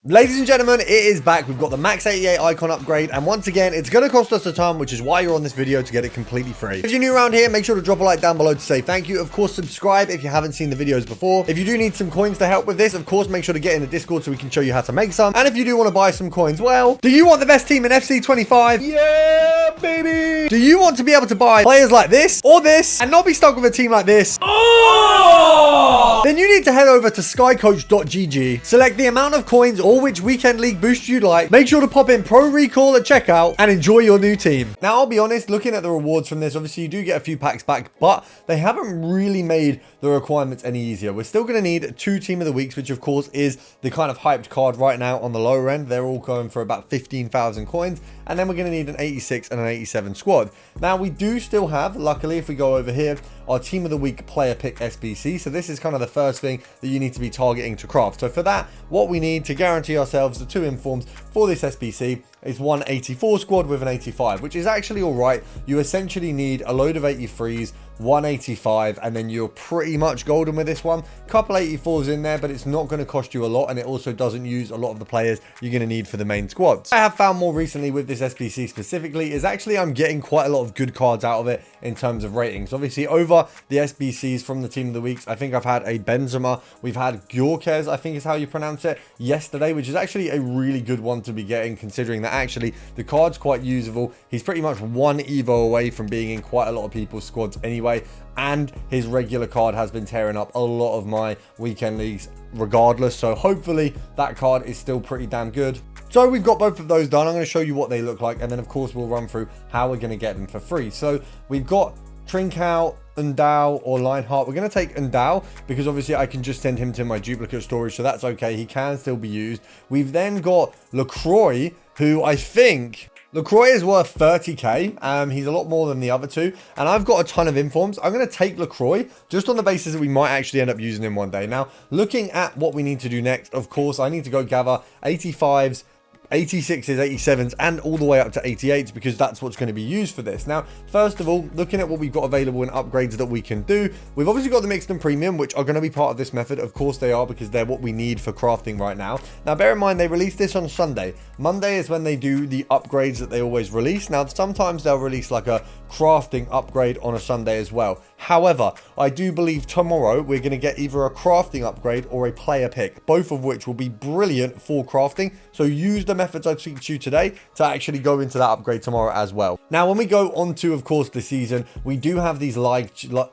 Ladies and gentlemen, it is back. We've got the Max 88 icon upgrade, and once again, it's going to cost us a ton, which is why you're on this video, to get it completely free. If you're new around here, make sure to drop a like down below to say thank you. Of course, subscribe if you haven't seen the videos before. If you do need some coins to help with this, of course, make sure to get in the Discord so we can show you how to make some. And if you do want to buy some coins, well, do you want the best team in FC 25? Yeah, baby! Do you want to be able to buy players like this or this and not be stuck with a team like this? Oh! Then you need to head over to skycoach.gg, select the amount of coins or which weekend league boost you'd like, make sure to pop in Pro Recall at checkout, and enjoy your new team. Now, I'll be honest, looking at the rewards from this, obviously you do get a few packs back, but they haven't really made the requirements any easier. We're still going to need 2 Team of the Weeks, which of course is the kind of hyped card right now on the lower end. They're all going for about 15,000 coins, and then we're going to need an 86 and an 87 squad. Now, we do still have, luckily, if we go over here, our Team of the Week player pick SBC. So this is kind of the first thing that you need to be targeting to craft. So for that, what we need to guarantee ourselves the 2 informs for this SBC is 184 squad with an 85, which is actually all right. You essentially need a load of 83s, 185, and then you're pretty much golden with this one. Couple 84s in there, but it's not going to cost you a lot, and it also doesn't use a lot of the players you're going to need for the main squads. I have found more recently with this SBC specifically is actually I'm getting quite a lot of good cards out of it in terms of ratings. Obviously, over the SBCs from the Team of the Weeks, I think I've had a Benzema, we've had Gyökeres, I think is how you pronounce it, yesterday, which is actually a really good one to be getting, considering that actually the card's quite usable. He's pretty much 1 Evo away from being in quite a lot of people's squads anyway, and his regular card has been tearing up a lot of my weekend leagues regardless, so hopefully that card is still pretty damn good. So we've got both of those done. I'm going to show you what they look like, and then of course we'll run through how we're going to get them for free. So we've got Trincao, Undao, or Lineheart. We're going to take Undao because obviously I can just send him to my duplicate storage, so that's okay. He can still be used. We've then got LaCroix, who I think LaCroix is worth 30k. He's a lot more than the other two, and I've got a ton of informs. I'm going to take LaCroix just on the basis that we might actually end up using him one day. Now, looking at what we need to do next, of course, I need to go gather 85s, 86s, 87s, and all the way up to 88s, because that's what's going to be used for this. Now, first of all, looking at what we've got available in upgrades that we can do, we've obviously got the mixed and premium, which are going to be part of this method. Of course they are, because they're what we need for crafting right now. Now, bear in mind, they release this on Sunday. Monday is when they do the upgrades that they always release. Now, sometimes they'll release like a crafting upgrade on a Sunday as well. However, I do believe tomorrow we're going to get either a crafting upgrade or a player pick, both of which will be brilliant for crafting. So use the methods I teach you today to actually go into that upgrade tomorrow as well. Now, when we go on to, of course, the season, we do have these Now,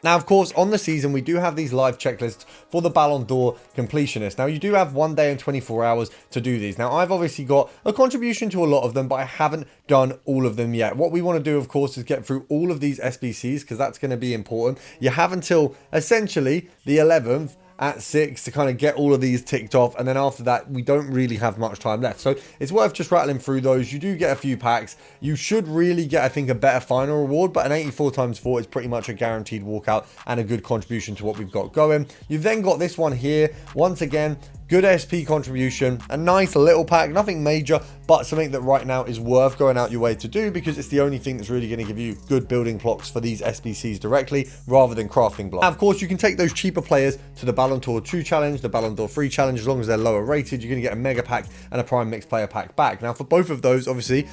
of course, on the season, we do have these live checklists for the Ballon d'Or completionists. Now, you do have 1 day and 24 hours to do these. Now, I've obviously got a contribution to a lot of them, but I haven't done all of them yet. What we want to do, of course, is get through all of these SBCs, because that's going to be important. You have until essentially the 11th at 6 to kind of get all of these ticked off, and then after that we don't really have much time left, so it's worth just rattling through those. You do get a few packs. You should really get, I think, a better final reward, but an 84 times 4 is pretty much a guaranteed walkout and a good contribution to what we've got going. You've then got this one here, once again, good SP contribution, a nice little pack, nothing major, but something that right now is worth going out your way to do, because it's the only thing that's really going to give you good building blocks for these SBCs directly, rather than crafting blocks. Now, of course, you can take those cheaper players to the Ballon d'Or 2 challenge, the Ballon d'Or 3 challenge. As long as they're lower rated, you're going to get a mega pack and a prime mixed player pack back. Now, for both of those, obviously,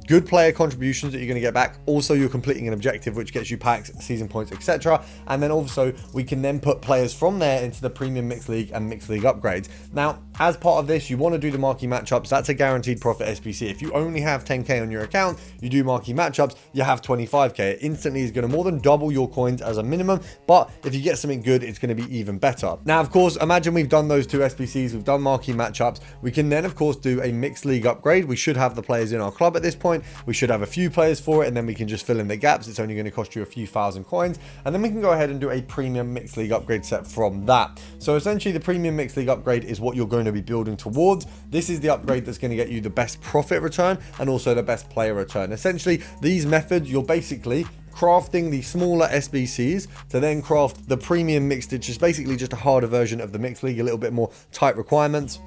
good player contributions that you're going to get back. Also, you're completing an objective, which gets you packs, season points, etc. And then also, we can then put players from there into the premium mixed league and mixed league upgrades. Now, as part of this, you want to do the marquee matchups. That's a guaranteed profit SBC. If you only have 10k on your account, you do marquee matchups, you have 25k. It instantly is going to more than double your coins as a minimum, but if you get something good, it's going to be even better. Now, of course, imagine we've done those 2 SBCs, we've done marquee matchups. We can then, of course, do a mixed league upgrade. We should have the players in our club at this point. We should have a few players for it, and then we can just fill in the gaps. It's only going to cost you a few thousand coins, and then we can go ahead and do a premium mixed league upgrade set from that. So essentially, the premium mixed league upgrade is what you're going to be building towards. This is the upgrade that's going to get you the best profit return and also the best player return. Essentially, these methods, you're basically crafting the smaller SBCs to then craft the premium mixed, which is basically just a harder version of the mixed league, a little bit more tight requirements.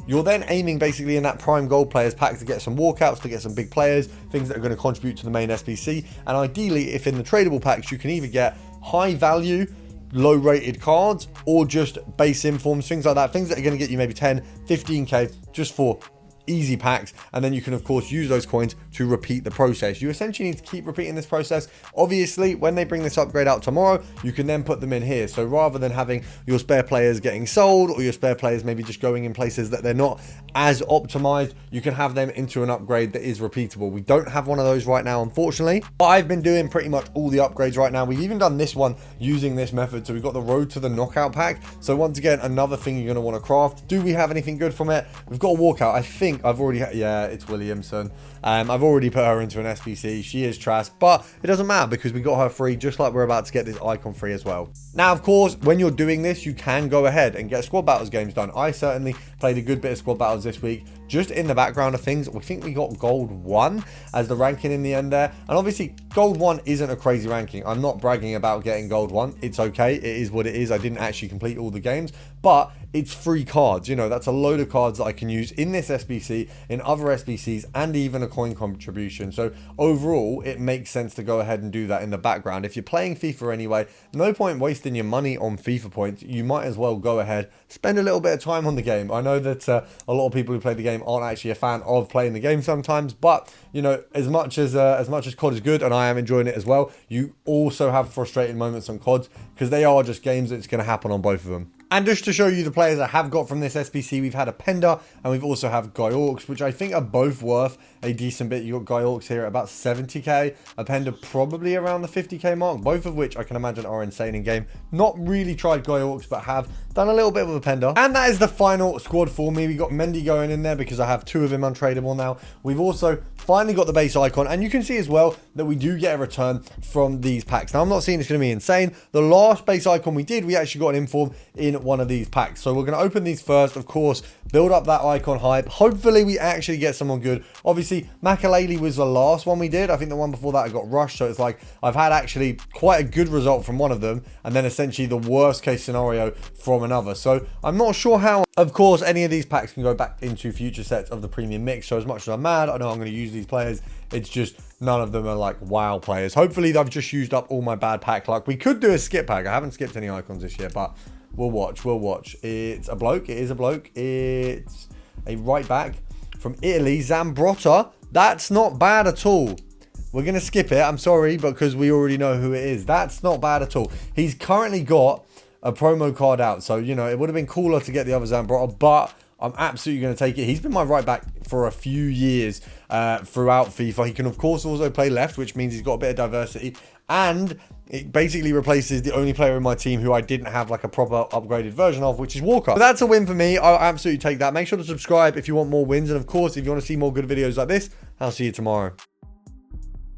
You're then aiming basically in that prime gold players pack to get some walkouts, to get some big players, things that are going to contribute to the main SBC. And ideally, if in the tradable packs, you can either get high value low rated cards or just base informs, things like that, things that are going to get you maybe 10, 15k just for easy packs, and then you can of course use those coins to repeat the process. You essentially need to keep repeating this process. Obviously, when they bring this upgrade out tomorrow, you can then put them in here. So rather than having your spare players getting sold, or your spare players maybe just going in places that they're not as optimized, you can have them into an upgrade that is repeatable. We don't have one of those right now, unfortunately, but I've been doing pretty much all the upgrades right now. We've even done this one using this method. So we've got the road to the knockout pack. So once again, another thing you're going to want to craft. Do we have anything good from it? We've got a walkout. I think I've already yeah, it's Williamson. I've already put her into an SBC. She is trash, but it doesn't matter because we got her free, just like we're about to get this icon free as well. Now, of course, when you're doing this, you can go ahead and get squad battles games done. I certainly played a good bit of squad battles this week. Just in the background of things, we think we got gold 1 as the ranking in the end there. And obviously, gold 1 isn't a crazy ranking. I'm not bragging about getting gold 1. It's okay. It is what it is. I didn't actually complete all the games, but it's free cards. You know, that's a load of cards that I can use in this SBC, in other SBCs, and even a coin contribution. So overall, it makes sense to go ahead and do that in the background. If you're playing FIFA anyway, no point wasting your money on FIFA points. You might as well go ahead, spend a little bit of time on the game. I know that a lot of people who play the game aren't actually a fan of playing the game sometimes, but you know, as much as COD is good, and I am enjoying it as well, you also have frustrating moments on CODs because they are just games that's going to happen on both of them. And just to show you the players I have got from this SBC, we've had a Penda and we've also have Guy Orcs, which I think are both worth a decent bit. You got Guy Orcs here at about 70k, a Penda probably around the 50k mark, both of which I can imagine are insane in game. Not really tried Guy Orcs, but have done a little bit with a Penda. And that is the final squad for me. We got Mendy going in there because I have 2 of him untradeable now. We've also finally got the base icon, and you can see as well that we do get a return from these packs. Now, I'm not saying it's going to be insane. The last base icon we did, we actually got an inform in one of these packs. So we're going to open these first, of course, build up that icon hype. Hopefully we actually get someone good. Obviously, Makalele was the last one we did. I think the one before that I got rushed. So it's like I've had actually quite a good result from one of them, and then essentially the worst case scenario from another. So I'm not sure how, of course, any of these packs can go back into future sets of the premium mix. So as much as I'm mad, I know I'm going to use these players. It's just none of them are like wow players. Hopefully I've just used up all my bad pack luck. We could do a skip pack. I haven't skipped any icons this year, but we'll watch. We'll watch. It's a bloke. It is a bloke. It's a right back from Italy, Zambrotta. That's not bad at all. We're going to skip it. I'm sorry, because we already know who it is. That's not bad at all. He's currently got a promo card out. So, you know, it would have been cooler to get the other Zambrotta, but I'm absolutely going to take it. He's been my right back for a few years throughout FIFA. He can, of course, also play left, which means he's got a bit of diversity. And it basically replaces the only player in my team who I didn't have like a proper upgraded version of, which is Walker. So that's a win for me. I'll absolutely take that. Make sure to subscribe if you want more wins. And of course, if you want to see more good videos like this, I'll see you tomorrow.